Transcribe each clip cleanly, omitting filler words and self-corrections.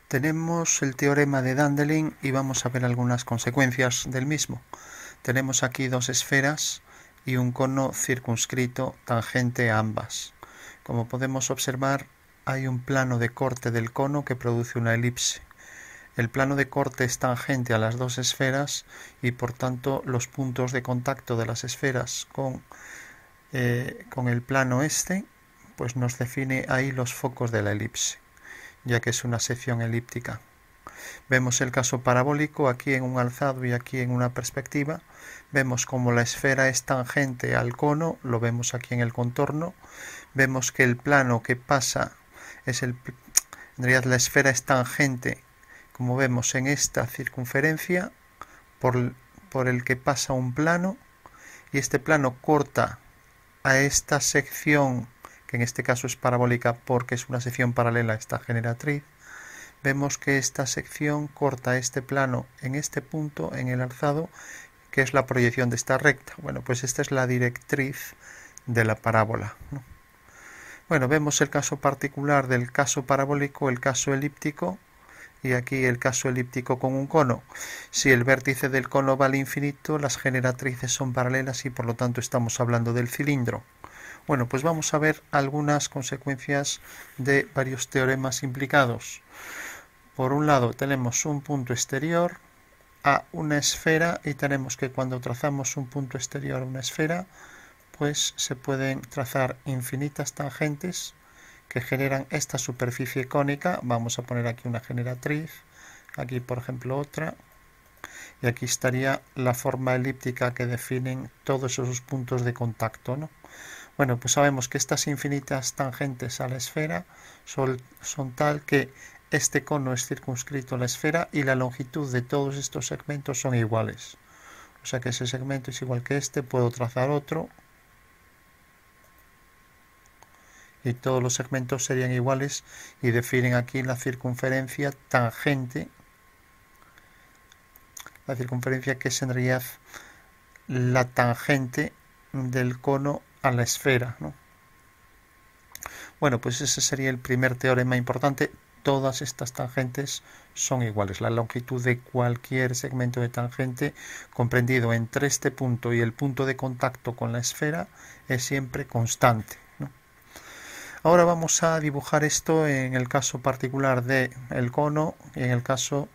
Tenemos el teorema de Dandelin y vamos a ver algunas consecuencias del mismo. Tenemos aquí dos esferas y un cono circunscrito tangente a ambas. Como podemos observar, hay un plano de corte del cono que produce una elipse. El plano de corte es tangente a las dos esferas y por tanto los puntos de contacto de las esferas con el plano este pues nos define ahí los focos de la elipse, ya que es una sección elíptica. Vemos el caso parabólico aquí en un alzado y aquí en una perspectiva. Vemos como la esfera es tangente al cono, lo vemos aquí en el contorno. Vemos que el plano que pasa en realidad la esfera es tangente, como vemos en esta circunferencia, por el que pasa un plano, y este plano corta a esta sección, que en este caso es parabólica porque es una sección paralela a esta generatriz. Vemos que esta sección corta este plano en este punto, en el alzado, que es la proyección de esta recta. Bueno, pues esta es la directriz de la parábola, ¿no? Bueno, vemos el caso particular del caso parabólico, el caso elíptico, y aquí el caso elíptico con un cono. Si el vértice del cono va al infinito, las generatrices son paralelas y por lo tanto estamos hablando del cilindro. Bueno, pues vamos a ver algunas consecuencias de varios teoremas implicados. Por un lado tenemos un punto exterior a una esfera y tenemos que cuando trazamos un punto exterior a una esfera, pues se pueden trazar infinitas tangentes que generan esta superficie cónica. Vamos a poner aquí una generatriz, aquí por ejemplo otra, y aquí estaría la forma elíptica que definen todos esos puntos de contacto, ¿no? Bueno, pues sabemos que estas infinitas tangentes a la esfera son tal que este cono es circunscrito a la esfera y la longitud de todos estos segmentos son iguales. O sea que ese segmento es igual que este, puedo trazar otro y todos los segmentos serían iguales y definen aquí la circunferencia tangente, la circunferencia que es en realidad la tangente del cono a la esfera, ¿no? Bueno, pues ese sería el primer teorema importante. Todas estas tangentes son iguales. La longitud de cualquier segmento de tangente comprendido entre este punto y el punto de contacto con la esfera es siempre constante, ¿no? Ahora vamos a dibujar esto en el caso particular del cono y en el caso,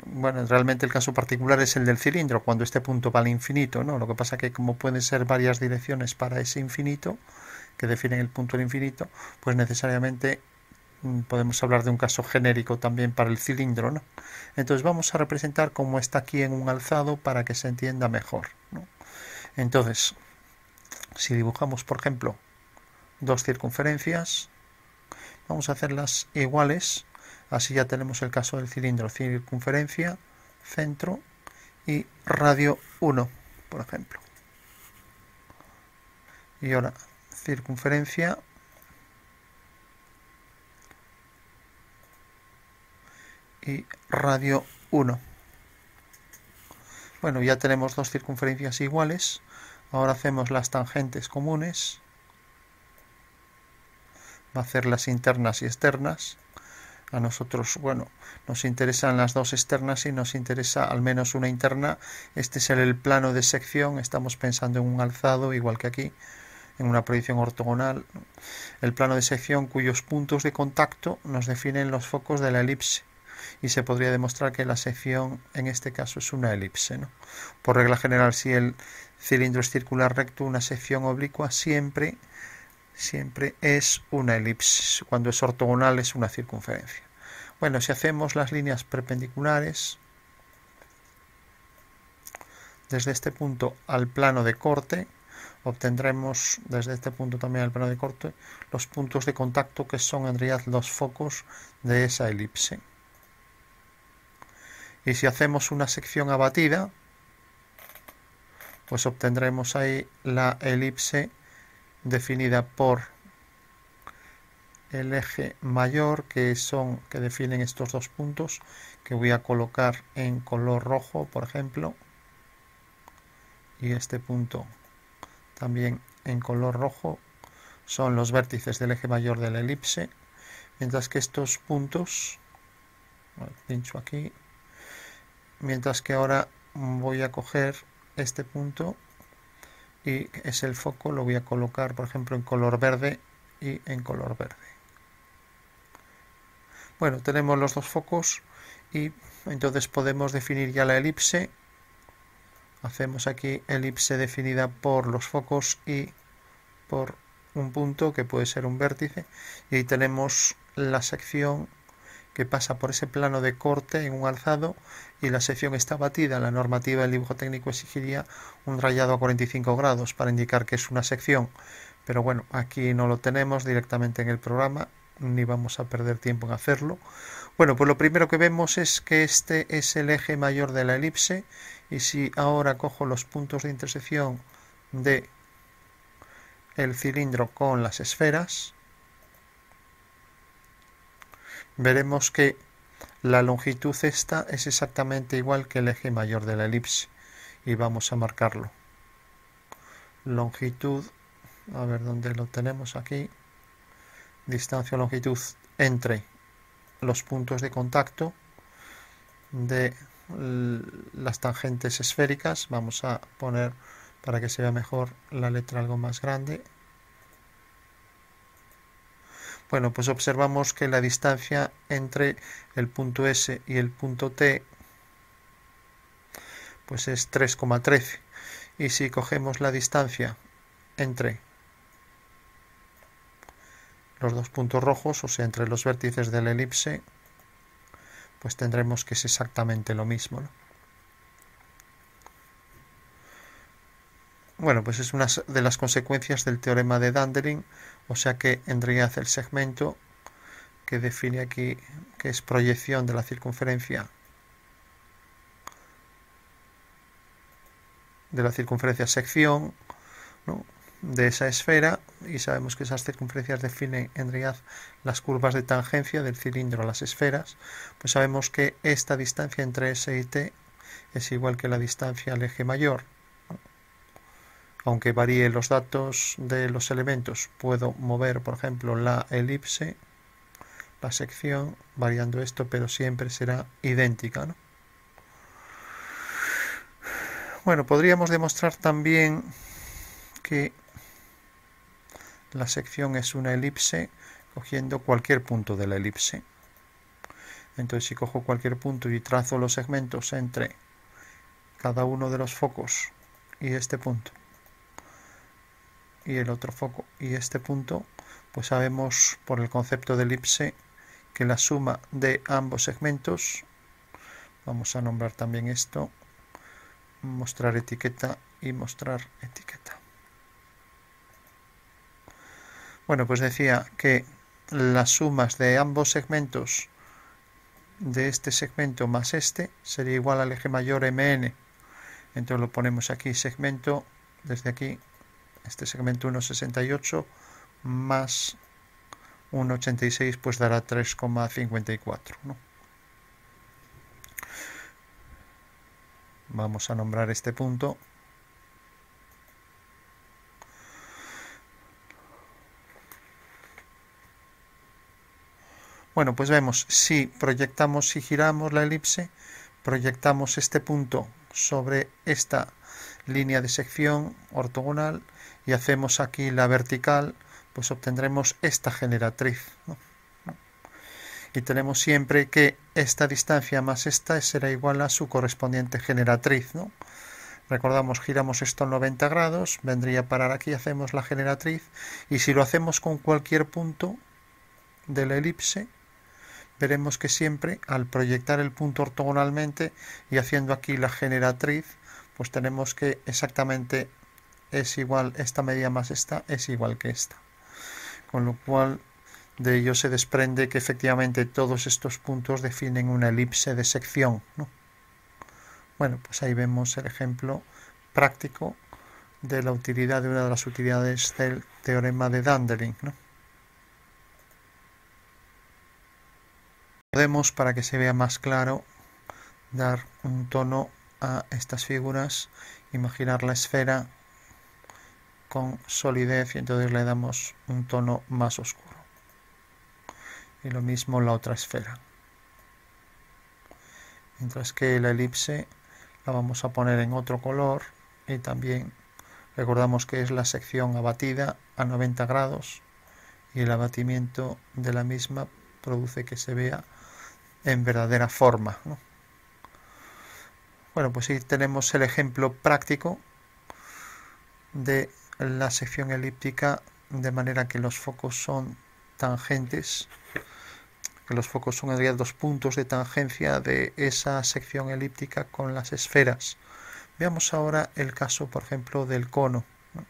bueno, realmente el caso particular es el del cilindro, cuando este punto va al infinito, ¿no? Lo que pasa que como pueden ser varias direcciones para ese infinito, que definen el punto del infinito, pues necesariamente podemos hablar de un caso genérico también para el cilindro, ¿no? Entonces vamos a representar como está aquí en un alzado para que se entienda mejor, ¿no? Entonces, si dibujamos, por ejemplo, dos circunferencias, vamos a hacerlas iguales, así ya tenemos el caso del cilindro, circunferencia, centro y radio 1, por ejemplo. Y ahora circunferencia y radio 1. Bueno, ya tenemos dos circunferencias iguales. Ahora hacemos las tangentes comunes. Va a hacer las internas y externas. A nosotros, bueno, nos interesan las dos externas y nos interesa al menos una interna. Este es el plano de sección. Estamos pensando en un alzado, igual que aquí, en una proyección ortogonal. El plano de sección cuyos puntos de contacto nos definen los focos de la elipse. Y se podría demostrar que la sección en este caso es una elipse, ¿no? Por regla general, si el cilindro es circular recto, una sección oblicua siempre es una elipse. Cuando es ortogonal es una circunferencia. Bueno, si hacemos las líneas perpendiculares desde este punto al plano de corte, obtendremos desde este punto también al plano de corte los puntos de contacto que son en realidad los focos de esa elipse. Y si hacemos una sección abatida, pues obtendremos ahí la elipse definida por el eje mayor, que definen estos dos puntos, que voy a colocar en color rojo, por ejemplo, y este punto también en color rojo, son los vértices del eje mayor de la elipse. mientras que estos puntos, pincho aquí, mientras que ahora voy a coger este punto y es el foco, lo voy a colocar por ejemplo en color verde y en color verde. Bueno, tenemos los dos focos y entonces podemos definir ya la elipse. Hacemos aquí elipse definida por los focos y por un punto que puede ser un vértice, y ahí tenemos la sección que pasa por ese plano de corte en un alzado y la sección está batida. La normativa del dibujo técnico exigiría un rayado a 45 grados para indicar que es una sección, pero bueno, aquí no lo tenemos directamente en el programa, ni vamos a perder tiempo en hacerlo. Bueno, pues lo primero que vemos es que este es el eje mayor de la elipse, y si ahora cojo los puntos de intersección de el cilindro con las esferas, veremos que la longitud esta es exactamente igual que el eje mayor de la elipse, y vamos a marcarlo. Longitud, a ver dónde lo tenemos aquí, distancia o longitud entre los puntos de contacto de las tangentes esféricas. Vamos a poner, para que se vea mejor, la letra algo más grande. Bueno, pues observamos que la distancia entre el punto S y el punto T pues es 3,13, y si cogemos la distancia entre los dos puntos rojos, o sea, entre los vértices de la elipse, pues tendremos que es exactamente lo mismo, ¿no? Bueno, pues es una de las consecuencias del teorema de Dandelin, o sea que en realidad el segmento que define aquí, que es proyección de la circunferencia sección, ¿no?, de esa esfera, y sabemos que esas circunferencias definen en realidad las curvas de tangencia del cilindro a las esferas, pues sabemos que esta distancia entre S y T es igual que la distancia al eje mayor. Aunque varíe los datos de los elementos, puedo mover, por ejemplo, la elipse, la sección, variando esto, pero siempre será idéntica, ¿no? Bueno, podríamos demostrar también que la sección es una elipse cogiendo cualquier punto de la elipse. Entonces, si cojo cualquier punto y trazo los segmentos entre cada uno de los focos y este punto, y el otro foco y este punto, pues sabemos por el concepto de elipse que la suma de ambos segmentos, vamos a nombrar también esto, mostrar etiqueta y mostrar etiqueta. Bueno, pues decía que las sumas de ambos segmentos de este segmento más este sería igual al eje mayor MN. Entonces lo ponemos aquí, segmento, desde aquí, este segmento 1,68 más 1,86 pues dará 3,54, ¿no? Vamos a nombrar este punto. Bueno, pues vemos, si proyectamos, si giramos la elipse, proyectamos este punto sobre esta línea de sección ortogonal y hacemos aquí la vertical, pues obtendremos esta generatriz, ¿no? Y tenemos siempre que esta distancia más esta será igual a su correspondiente generatriz, ¿no? Recordamos, giramos esto 90 grados, vendría a parar aquí, hacemos la generatriz, y si lo hacemos con cualquier punto de la elipse, veremos que siempre al proyectar el punto ortogonalmente y haciendo aquí la generatriz, pues tenemos que exactamente es igual, esta medida más esta es igual que esta. Con lo cual de ello se desprende que efectivamente todos estos puntos definen una elipse de sección, ¿no? Bueno, pues ahí vemos el ejemplo práctico de la utilidad de una de las utilidades del teorema de Dandelin, ¿no? Podemos, para que se vea más claro, dar un tono a estas figuras, imaginar la esfera con solidez y entonces le damos un tono más oscuro. y lo mismo la otra esfera. Mientras que la elipse la vamos a poner en otro color y también recordamos que es la sección abatida a 90 grados y el abatimiento de la misma produce que se vea en verdadera forma, ¿no? Bueno, pues sí tenemos el ejemplo práctico de la sección elíptica, de manera que los focos son tangentes, que los focos son en realidad dos puntos de tangencia de esa sección elíptica con las esferas. Veamos ahora el caso, por ejemplo, del cono, ¿no?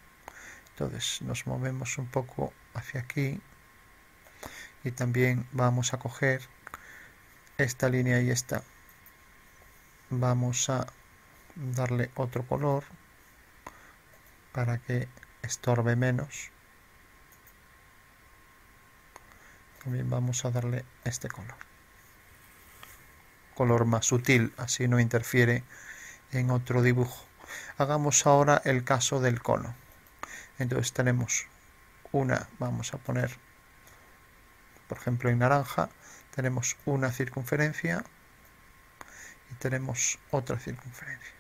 Entonces nos movemos un poco hacia aquí y también vamos a coger esta línea y esta. Vamos a darle otro color para que estorbe menos. También vamos a darle este color más sutil, así no interfiere en otro dibujo. Hagamos ahora el caso del cono. Entonces tenemos vamos a poner, por ejemplo, en naranja, tenemos una circunferencia y tenemos otra circunferencia.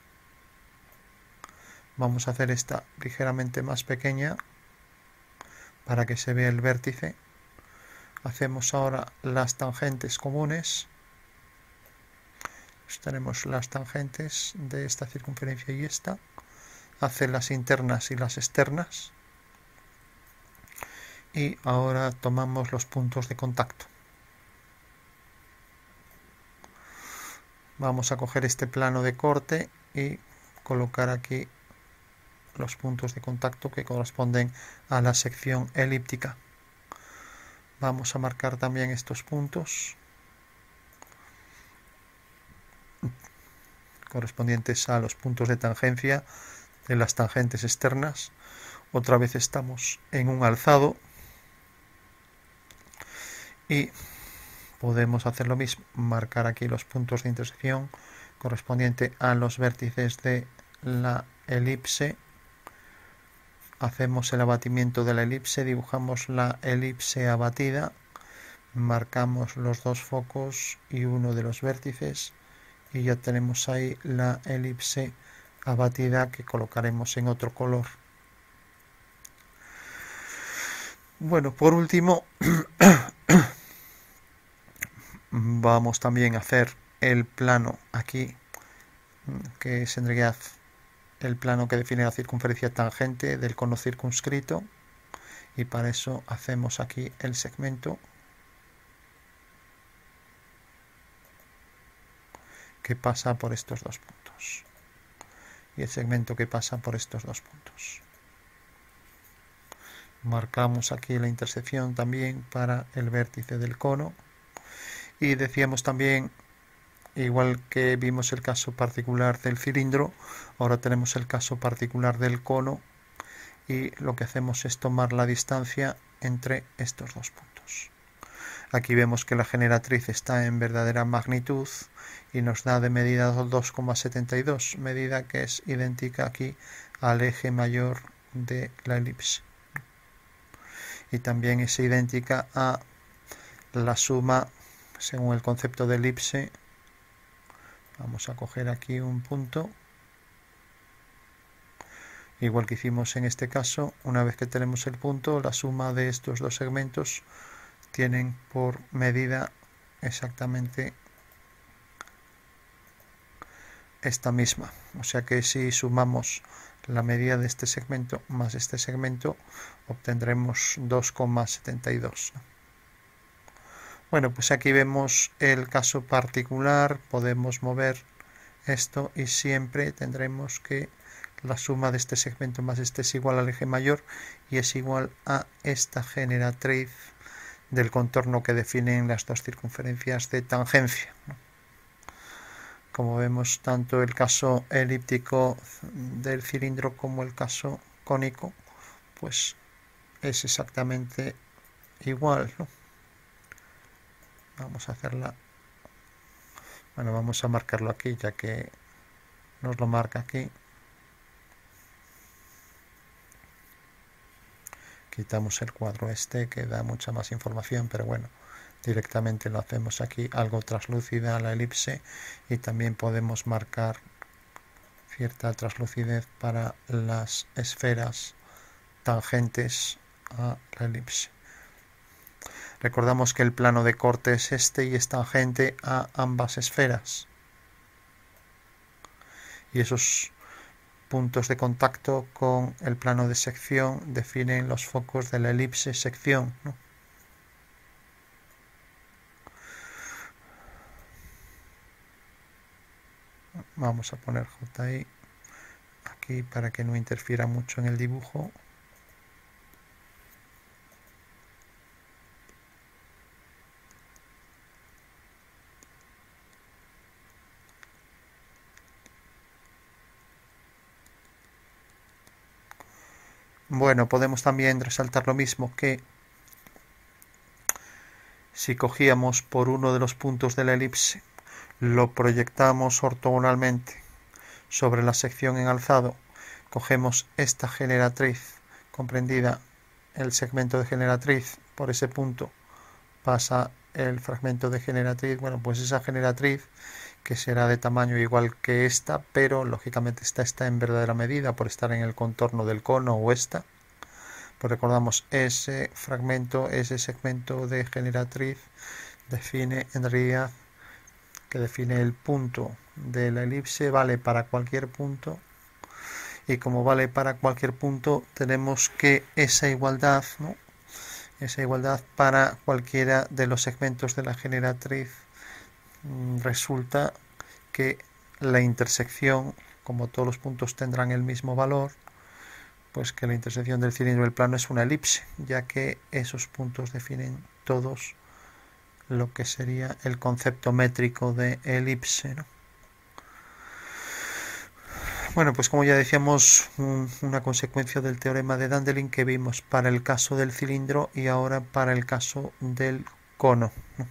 Vamos a hacer esta ligeramente más pequeña para que se vea el vértice. Hacemos ahora las tangentes comunes. Pues tenemos las tangentes de esta circunferencia y esta. Hace las internas y las externas. Y ahora tomamos los puntos de contacto. Vamos a coger este plano de corte y colocar aquí los puntos de contacto que corresponden a la sección elíptica. Vamos a marcar también estos puntos correspondientes a los puntos de tangencia de las tangentes externas. Otra vez estamos en un alzado y podemos hacer lo mismo, marcar aquí los puntos de intersección correspondiente a los vértices de la elipse. Hacemos el abatimiento de la elipse, dibujamos la elipse abatida, marcamos los dos focos y uno de los vértices y ya tenemos ahí la elipse abatida que colocaremos en otro color. Bueno, por último vamos también a hacer el plano aquí, que es en realidad el plano que define la circunferencia tangente del cono circunscrito, y para eso hacemos aquí el segmento que pasa por estos dos puntos y el segmento que pasa por estos dos puntos. Marcamos aquí la intersección también para el vértice del cono y decíamos también, igual que vimos el caso particular del cilindro, ahora tenemos el caso particular del cono y lo que hacemos es tomar la distancia entre estos dos puntos. Aquí vemos que la generatriz está en verdadera magnitud y nos da de medida 2,72, medida que es idéntica aquí al eje mayor de la elipse. Y también es idéntica a la suma, según el concepto de elipse. Vamos a coger aquí un punto, igual que hicimos en este caso. Una vez que tenemos el punto, la suma de estos dos segmentos tienen por medida exactamente esta misma. O sea que si sumamos la medida de este segmento más este segmento, obtendremos 2,72. Bueno, pues aquí vemos el caso particular, podemos mover esto y siempre tendremos que la suma de este segmento más este es igual al eje mayor y es igual a esta generatriz del contorno que definen las dos circunferencias de tangencia. Como vemos, tanto el caso elíptico del cilindro como el caso cónico, pues es exactamente igual, ¿no? Vamos a hacerla, bueno, vamos a marcarlo aquí, ya que nos lo marca aquí. Quitamos el cuadro este que da mucha más información, pero bueno, Directamente lo hacemos aquí algo translúcida a la elipse, y también podemos marcar cierta translucidez para las esferas tangentes a la elipse. Recordamos que el plano de corte es este y es tangente a ambas esferas. Y esos puntos de contacto con el plano de sección definen los focos de la elipse sección, ¿no? Vamos a poner JI aquí para que no interfiera mucho en el dibujo. Bueno, podemos también resaltar lo mismo, que si cogíamos por uno de los puntos de la elipse, lo proyectamos ortogonalmente sobre la sección en alzado, cogemos esta generatriz comprendida, el segmento de generatriz, por ese punto pasa el fragmento de generatriz, bueno, pues esa generatriz, que será de tamaño igual que esta, pero lógicamente esta está en verdadera medida por estar en el contorno del cono, o esta, pues recordamos, ese fragmento, ese segmento de generatriz define en realidad, que define el punto de la elipse, vale para cualquier punto, y como vale para cualquier punto, tenemos que esa igualdad, ¿no?, esa igualdad para cualquiera de los segmentos de la generatriz, resulta que la intersección, como todos los puntos tendrán el mismo valor, pues que la intersección del cilindro y el plano es una elipse, ya que esos puntos definen todos lo que sería el concepto métrico de elipse, ¿no? Bueno, pues como ya decíamos, una consecuencia del teorema de Dandelin que vimos para el caso del cilindro y ahora para el caso del cono, ¿no?